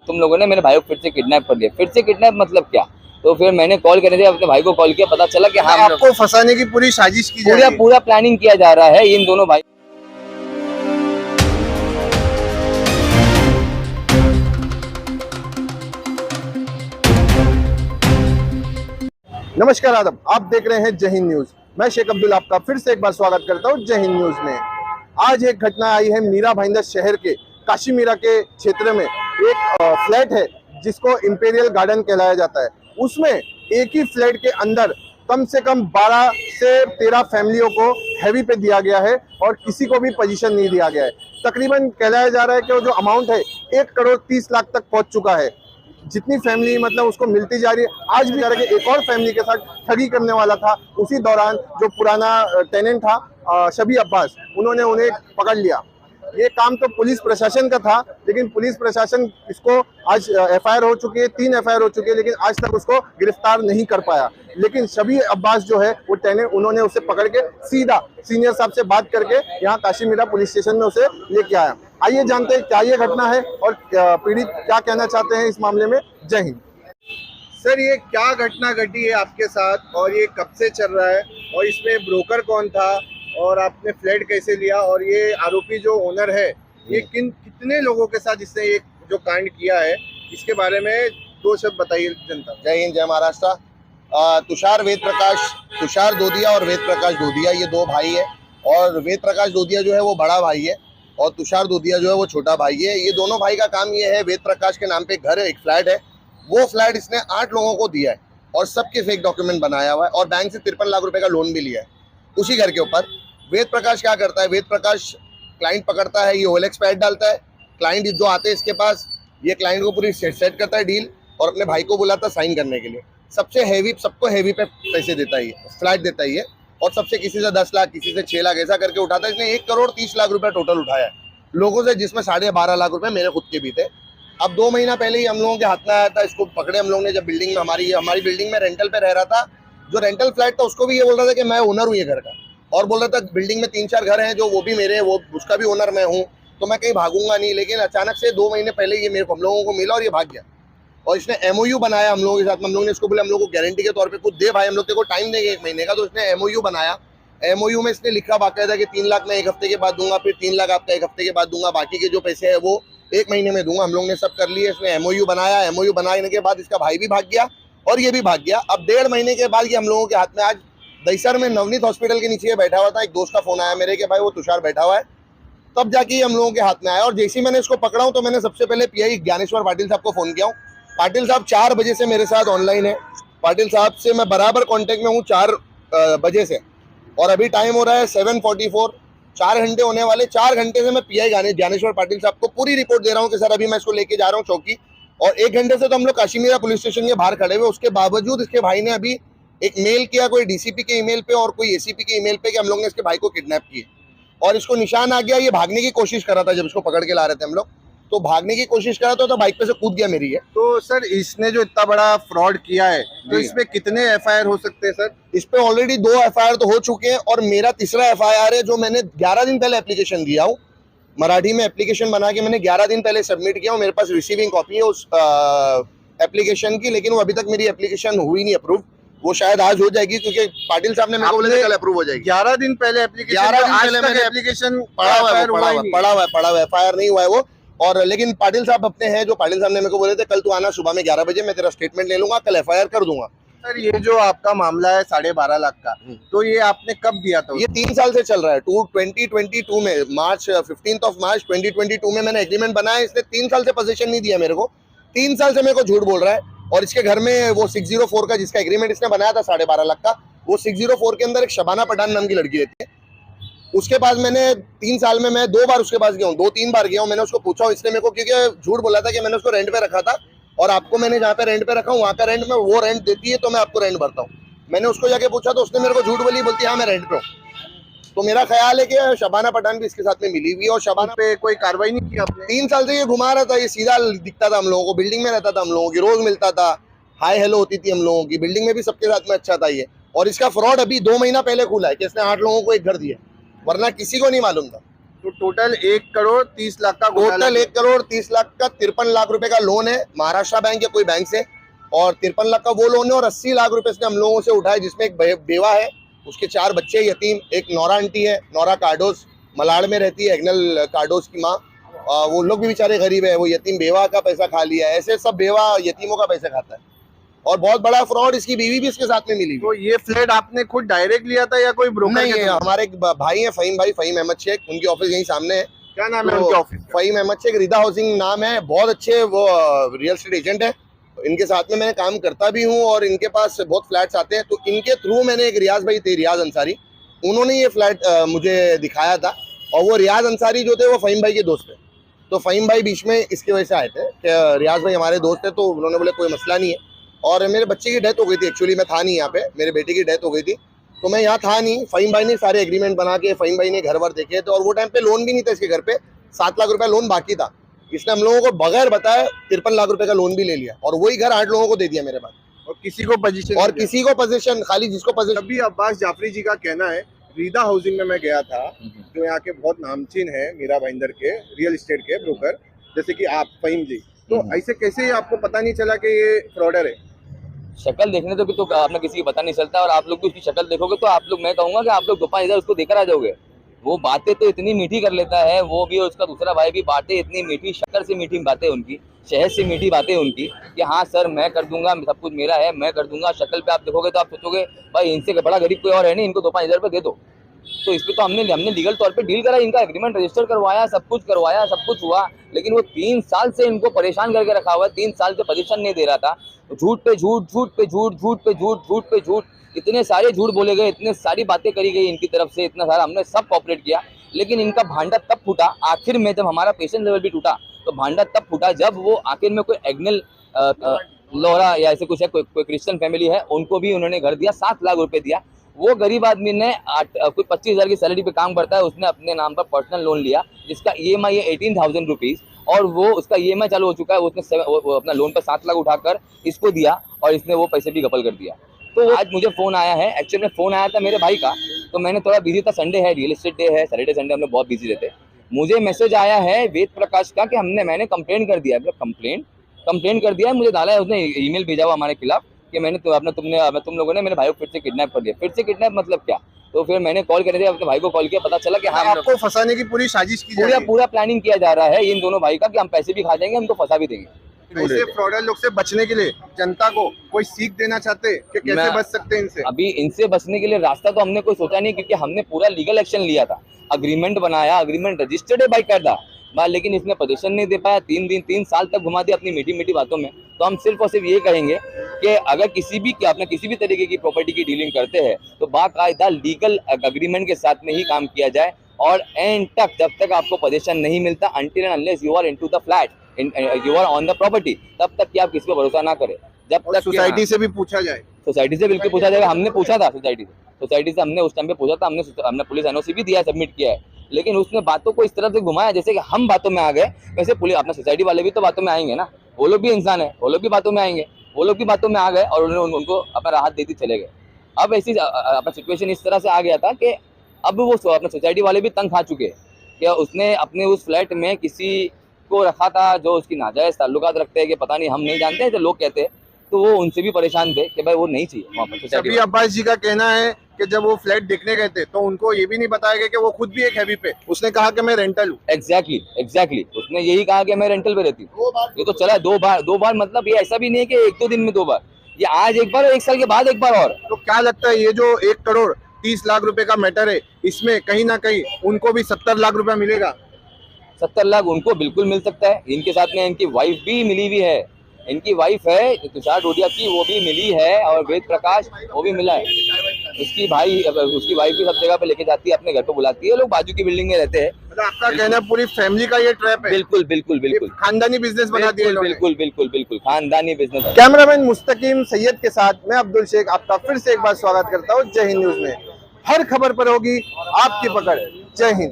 तुम लोगों ने मेरे भाई को फिर से किडनैप कर दिया। फिर से किडनैप मतलब क्या? तो फिर मैंने कॉल करने दिया, अपने भाई को कॉल किया, पता चला कि हाँ आपको फंसाने की पूरी साजिश की जा रही है। पूरा प्लानिंग किया जा रहा है इन दोनों भाई। नमस्कार आदाब, आप देख रहे हैं जय हिंद न्यूज। मैं शेख अब्दुल आपका फिर से एक बार स्वागत करता हूं जय हिंद न्यूज में। आज एक घटना आई है मीरा भाईंदर शहर के काशीमीरा के क्षेत्र में। एक फ्लैट है जिसको इंपेरियल गार्डन कहलाया जाता है। उसमें एक ही फ्लैट के अंदर कम से कम 12 से 13 फैमिलियों को हैवी पे दिया गया है और किसी को भी पोजीशन नहीं दिया गया है। तकरीबन कहलाया जा रहा है कि वो जो अमाउंट है 1 करोड़ 30 लाख तक पहुंच चुका है। जितनी फैमिली मतलब उसको मिलती जा रही है। आज भी करके एक और फैमिली के साथ ठगी करने वाला था। उसी दौरान जो पुराना टेनेंट था शबी अब्बास, उन्होंने उन्हें पकड़ लिया। ये काम तो पुलिस प्रशासन का था, लेकिन पुलिस प्रशासन इसको आज एफआईआर हो चुकी है, 3 एफआईआर हो चुकी है, लेकिन आज तक उसको गिरफ्तार नहीं कर पाया। लेकिन शबी अब्बास जो है वो टेनेंट, उन्होंने उसे पकड़ के सीधा सीनियर साहब से बात करके यहाँ काशीमीरा पुलिस स्टेशन में उसे लेके आया। आइए जानते हैं क्या ये घटना है और पीड़ित क्या कहना चाहते हैं इस मामले में। जय हिंद। सर, ये क्या घटना घटी है आपके साथ और ये कब से चल रहा है और इसमें ब्रोकर कौन था और आपने फ्लैट कैसे लिया, और ये आरोपी जो ओनर है ये कितने लोगों के साथ इसने ये जो कांड किया है, इसके बारे में 2 शब्द बताइए जनता। जय हिंद, जय महाराष्ट्र। तुषार दोदिया और वेद प्रकाश दोदिया, ये 2 भाई है। और वेद प्रकाश दोदिया जो है वो बड़ा भाई है और तुषार दोदिया जो है वो छोटा भाई है। ये दोनों भाई का काम ये है, वेद प्रकाश के नाम पे घर है, एक फ्लैट है, वो फ्लैट इसने 8 लोगों को दिया है और सबके फेक डॉक्यूमेंट बनाया हुआ है और बैंक से 53 लाख रुपए का लोन भी लिया है उसी घर के ऊपर। वेद प्रकाश क्या करता है, वेद प्रकाश क्लाइंट पकड़ता है, ये ओएलएक्स पे ऐड डालता है। क्लाइंट जो आते हैं इसके पास, ये क्लाइंट को पूरी सेट करता है डील और अपने भाई को बुलाता है साइन करने के लिए। सबको हैवी पे पैसे देता है, फ्लैट देता है और सबसे किसी से 10 लाख, किसी से 6 लाख ऐसा करके उठाता है। इसने 1 करोड़ 30 लाख रुपए टोटल उठाया है लोगों से, जिसमें 12.5 लाख रुपए मेरे खुद के भी थे। अब 2 महीना पहले ही हम लोगों के हाथ में आया था, इसको पकड़े हम लोगों ने। जब बिल्डिंग में हमारी बिल्डिंग में रेंटल पे रह रहा था, जो रेंटल फ्लैट था उसको भी ये बोल रहा था कि मैं ओनर हूँ ये घर का, और बोल रहा था बिल्डिंग में 3-4 घर हैं जो वो भी मेरे, वो उसका भी ओनर मैं हूँ, तो मैं कहीं भागूंगा नहीं। लेकिन अचानक से 2 महीने पहले ये हम लोगों को मिला और ये भाग गया। और इसने एमओयू बनाया हम लोगों के साथ। हम लोगों ने इसको बोले हम लोग को गारंटी के तौर पे कुछ दे भाई, हम लोग तेरे को टाइम देंगे 1 महीने का। तो इसने एमओयू बनाया। एमओयू में इसने लिखा बाकायदा कि 3 लाख मैं 1 हफ्ते के बाद दूंगा, फिर 3 लाख आपका 1 हफ्ते के बाद दूंगा, बाकी के जो पैसे है वो 1 महीने में दूंगा। हम लोग ने सब कर लिए। इसने एमओयू बनाया। एमओयू बनाने के बाद इसका भाई भी भाग गया और ये भी भाग गया। अब 1.5 महीने के बाद ये हम लोगों के हाथ में। आज दहीसर में नवनीत हॉस्पिटल के नीचे बैठा हुआ था, एक दोस्त का फोन आया मेरे के भाई वो तुषार बैठा हुआ है, तब जाके हम लोगों के हाथ में आया। और जैसे ही मैंने इसको पकड़ा हूं तो मैंने सबसे पहले पीआई ज्ञानेश्वर पाटिल साहब को फोन किया हूँ। पाटिल साहब 4 बजे से मेरे साथ ऑनलाइन है। पाटिल साहब से मैं बराबर कांटेक्ट में हूँ 4 बजे से, और अभी टाइम हो रहा है 7:44, 4 घंटे होने वाले। 4 घंटे से मैं पीआई ज्ञानेश्वर पाटिल साहब को पूरी रिपोर्ट दे रहा हूँ कि सर अभी मैं इसको लेके जा रहा हूँ चौकी। और 1 घंटे से तो हम लोग काशीमीरा पुलिस स्टेशन के बाहर खड़े हुए। उसके बावजूद इसके भाई ने अभी एक मेल किया, कोई डीसीपी के ईमेल पे और कोई एसीपी के ईमेल पे, कि हम लोग ने इसके भाई को किडनैप किए। और इसको निशान आ गया। ये भागने की कोशिश कर रहा था, जब इसको पकड़ के ला रहे थे हम लोग, तो भागने की कोशिश कर रहा था तो बाइक पे से कूद गया मेरी। तो सर, इसने जो इतना बड़ा फ्रॉड किया है तो इस पे कितने एफआईआर हो सकते हैं सर? इस पे ऑलरेडी 2 एफआईआर तो हो चुके हैं और मेरा तीसरा एफआईआर है, जो मैंने 11 दिन पहले एप्लीकेशन दिया हूँ। मराठी में एप्लीकेशन बना के मैंने 11 दिन पहले सबमिट किया हूँ। मेरे पास रिसीविंग कॉपी है उस एप्लीकेशन की, लेकिन वो अभी तक मेरी एप्लीकेशन हुई नहीं अप्रूव। वो शायद आज हो जाएगी, क्योंकि पाटिल साहब ने मेरे को बोला कल अप्रूव हो जाएगी। 11 दिन पहले एप्लीकेशन पड़ा हुआ एफआईआर नहीं हुआ है वो। और लेकिन पाटिल साहब अपने हैं, जो पाटिल साहब ने मेरे को बोले थे कल तू आना सुबह में 11 बजे, मैं तेरा स्टेटमेंट ले लूंगा, कल एफआईआर कर दूंगा। सर, ये जो आपका मामला है 12.5 लाख का, तो ये आपने कब दिया था? ये 3 साल से चल रहा है। 2022 में मार्च 15 मार्च 2022 में मैंने एग्रीमेंट बनाया। इसने 3 साल से पोजीशन नहीं दिया मेरे को। 3 साल से मेरे को झूठ बोल रहा है। और इसके घर में वो 604 का जिसका एग्रीमेंट इसने बनाया था 12.5 लाख का, वो 604 के अंदर एक शबाना पठान नाम की लड़की रहती है। उसके पास मैंने 3 साल में मैं 2 बार उसके पास गया हूँ, 2-3 बार गया हूँ। मैंने उसको पूछा, इसने मेरे को क्योंकि झूठ बोला था कि मैंने उसको रेंट पे रखा था और आपको मैंने जहाँ पे रेंट पे रखा हूँ वहाँ का रेंट में वो रेंट देती है, तो मैं आपको रेंट भरता हूँ। मैंने उसको जाके पूछा तो उसने मेरे को झूठ बोलती हाँ मैं रेंट पे हूँ। तो मेरा ख्याल है कि शबाना पठान भी इसके साथ में मिली हुई। और शबाना पे कोई कार्रवाई नहीं की आपने? 3 साल से ये घुमा रहा था। ये सीधा दिखता था हम लोगों को, बिल्डिंग में रहता था हम लोगों की, रोज मिलता था, हाय हेलो होती थी हम लोगों की, बिल्डिंग में भी सबके साथ में अच्छा था ये। और इसका फ्रॉड अभी 2 महीना पहले खुला है कि इसने 8 लोगों को एक घर दिया, वरना किसी को नहीं मालूम था। तो टोटल 1,30,00,000 का घोटाला टोटल 1,30,00,000 का 53 लाख रुपए का लोन है महाराष्ट्र बैंक या कोई बैंक से, और 53 लाख का वो लोन है, और 80 लाख रुपए इसने हम लोगों से उठाए, जिसमें एक बेवा है, उसके 4 बच्चे यतीम, एक नौरा आंटी है, नौरा कार्डोस मलाड़ में रहती है, एग्नल कार्डोस की माँ, वो लोग भी बेचारे गरीब है, वो यतीम बेवा का पैसा खा लिया है। ऐसे सब बेवा यतीमों का पैसा खाता है, और बहुत बड़ा फ्रॉड, इसकी बीवी भी इसके साथ में मिली। तो ये फ्लैट आपने खुद डायरेक्ट लिया था या कोई ब्रोकर? नहीं है, हमारे एक भाई है फ़हीम अहमद शेख, उनकी ऑफिस यहीं सामने है। क्या नाम है उनके ऑफिस? फ़हीम अहमद शेख, रिदा हाउसिंग नाम है, बहुत अच्छे वो रियल एस्टेट एजेंट है। इनके साथ में मैं काम करता भी हूँ, और इनके पास बहुत फ्लैट्स आते हैं, तो इनके थ्रू मैंने एक रियाज भाई थे, रियाज अंसारी, उन्होंने ये फ्लैट मुझे दिखाया था, और वो रियाज अंसारी जो थे वो फ़हीम भाई के दोस्त थे, तो फ़हीम भाई बीच में इसकी वजह से आए थे कि रियाज भाई हमारे दोस्त थे, तो उन्होंने बोले कोई मसला नहीं है। और मेरे बच्चे की डेथ हो गई थी, एक्चुअली मैं था नहीं यहाँ पे, मेरे बेटे की डेथ हो गई थी, तो मैं यहाँ था नहीं। फ़हीम भाई ने सारे एग्रीमेंट बना के, फ़हीम भाई ने घर वर देखे थे, और वो टाइम पे लोन भी नहीं था इसके घर पे, 7 लाख रुपया लोन बाकी था। इसने हम लोगों को बगैर बताए 53 लाख रुपए का लोन भी ले लिया, और वही घर 8 लोगों को दे दिया मेरे पास, और किसी को पोजीशन खाली जिसको पोजीशन। अभी अब्बास जाफरी जी का कहना है, रीदा हाउसिंग में मैं गया था, जो यहाँ के बहुत नामचीन है मीरा भाईंदर के रियल एस्टेट के ब्रोकर, जैसे कि आप फ़हीम जी, तो ऐसे कैसे आपको पता नहीं चला कि ये फ्रॉडर है? शक्ल देखने तो आपने किसी को पता नहीं चलता, और आप लोग भी उसकी शक्ल देखोगे तो आप लोग, मैं कहूंगा कि आप लोग 2-5 इधर उसको देकर आ जाओगे। वो बातें तो इतनी मीठी कर लेता है, वो भी और उसका दूसरा भाई भी, बातें इतनी मीठी, शक्कर से मीठी बातें उनकी, शहद से मीठी बातें उनकी, कि हाँ सर मैं कर दूंगा, सब कुछ मेरा है, मैं कर दूंगा। शक्ल पे आप देखोगे तो आप सोचोगे भाई इनसे बड़ा गरीब कोई और है नहीं, इनको 2-5 हज़ार रुपये दे दो। तो इस पर तो हमने लीगल तौर पे डील करा, इनका एग्रीमेंट रजिस्टर करवाया, सब कुछ करवाया, सब कुछ हुआ, लेकिन वो 3 साल से इनको परेशान करके रखा हुआ है, 3 साल से पोजीशन नहीं दे रहा था। झूठ पे झूठ, झूठ पे झूठ, झूठ पे झूठ, झूठ पे झूठ, इतने सारे झूठ बोले गए, इतने सारी बातें करी गई इनकी तरफ से, इतना सारा हमने सब कोऑपरेट किया, लेकिन इनका भांडा तब फूटा आखिर में, जब हमारा पेशेंस लेवल भी टूटा, तो भांडा तब फूटा जब वो आखिर में कोई एग्नल लोहरा या ऐसे कुछ है, कोई क्रिश्चियन फैमिली है, उनको भी उन्होंने घर दिया, 7 लाख रुपए दिया। वो गरीब आदमी ने कोई 25,000 की सैलरी पे काम करता है, उसने अपने नाम पर पर्सनल लोन लिया, जिसका EMI है 18,000 रुपीज़, और वो उसका EMI चालू हो चुका है। उसने वो अपना लोन पर 7 लाख उठाकर इसको दिया, और इसने वो पैसे भी गपल कर दिया। तो आज मुझे फ़ोन आया है, एक्चुअली में फ़ोन आया था मेरे भाई का, तो मैंने थोड़ा बिजी था, संडे है, रियल एस्टेट डे है, सैटरडे संडे हम लोग बहुत बिजी रहते। मुझे मैसेज आया है वेद प्रकाश का कि मैंने कंप्लेन कर दिया है, कंप्लेन कर दिया है, मुझे डाला है, उसने ईमेल भेजा हुआ हमारे खिलाफ कि तुम लोगों ने मेरे भाई को फिर से किडनैप कर दिया। फिर से किडनैप मतलब क्या? तो फिर मैंने कॉल कर दिया, अपने भाई को कॉल किया, पता चला कि हाँ आपको फंसाने की पूरी साजिश की जा रही है। पूरा प्लानिंग किया जा रहा है इन दोनों भाई का, कि हम पैसे भी खा जाएंगे, हमको फंसा भी देंगे। ऐसे फ्रॉडर लोग से बचने के लिए जनता को कोई सीख देना चाहते हैं कि कैसे बच सकते हैं इनसे? अभी इनसे बचने के लिए रास्ता तो हमने कोई सोचा नहीं, क्योंकि हमने पूरा लीगल एक्शन लिया था, अग्रीमेंट बनाया, अग्रीमेंट रजिस्टर्ड है बाकायदा, लेकिन इसने पोजीशन नहीं दे पाया, 3 साल तक घुमा दिया अपनी मीठी मीठी बातों में। तो हम सिर्फ और सिर्फ ये कहेंगे कि अगर किसी भी तरीके की प्रॉपर्टी की डीलिंग करते हैं तो बाकायदा लीगल अग्रीमेंट के साथ में ही काम किया जाए, और एंड तक जब तक आपको पोजीशन नहीं मिलता, until and unless you are into the flat, you are on the property, तब तक कि आप किसी पर भरोसा ना करें। जब तक सोसाइटी से भी पूछा जाए, सोसाइटी से बिल्कुल पूछा जाएगा। हमने पूछा था सोसाइटी से हमने उस टाइम पे पूछा था, हमने पुलिस NOC भी दिया है, सबमिट किया है, लेकिन उसने बातों को इस तरह से घुमाया जैसे कि हम बातों में आ गए, वैसे पुलिस अपना सोसाइटी वाले भी तो बातों में आएंगे ना, वो लोग भी इंसान है, वो लोग भी बातों में आएंगे, वो लोग भी बातों में आ गए और उनको अपना राहत देती चले गए। अब ऐसी अपना सिचुएशन इस तरह से आ गया था कि अब वो अपने सोसाइटी वाले भी तंग खा चुके हैं कि उसने अपने उस फ्लैट में किसी को रखा था जो उसकी नाजायज ताल्लुकात रखते हैं, कि पता नहीं हम नहीं जानते हैं, जो लोग कहते हैं, तो वो उनसे भी परेशान थे कि भाई वो नहीं चाहिए वहाँ पर सोसाइटी। अभी अब्बास जी का कहना है कि जब वो फ्लैट देखने गए थे तो उनको ये भी नहीं बताया गया कि वो खुद भी एक हैवी पे, उसने कहा कि मैं रेंटल हूँ। एग्जैक्टली उसने यही कहा कि मैं रेंटल पे रहती हूँ। ये तो चला 2 बार, मतलब ये ऐसा भी नहीं है कि 1-2 दिन में 2 बार, ये आज एक बार और 1 साल के बाद एक बार और। तो क्या लगता है ये जो 1,30,00,000 रुपए का मैटर है, इसमें कहीं ना कहीं उनको भी 70 लाख रुपया मिलेगा? 70 लाख उनको बिल्कुल मिल सकता है। इनके साथ में इनकी वाइफ भी मिली हुई है, इनकी वाइफ है तुषार डोडिया की, वो भी मिली है, और वेद प्रकाश वो भी मिला है। उसकी वाइफ भी सब जगह पे लेके जाती है, अपने घर पे बुलाती है, लोग बाजू की बिल्डिंग में रहते हैं। मतलब आपका कहना पूरी फैमिली का ये ट्रैप है? बिल्कुल खानदानी बिजनेस बना दिया इन्होंने। बिल्कुल खानदानी बिजनेस। कैमरामैन मुस्तकीम सैयद के साथ मैं अब्दुल शेख आपका फिर से एक बार स्वागत करता हूँ जय हिंद न्यूज में। हर खबर पर होगी आपकी पकड़। जय हिंद।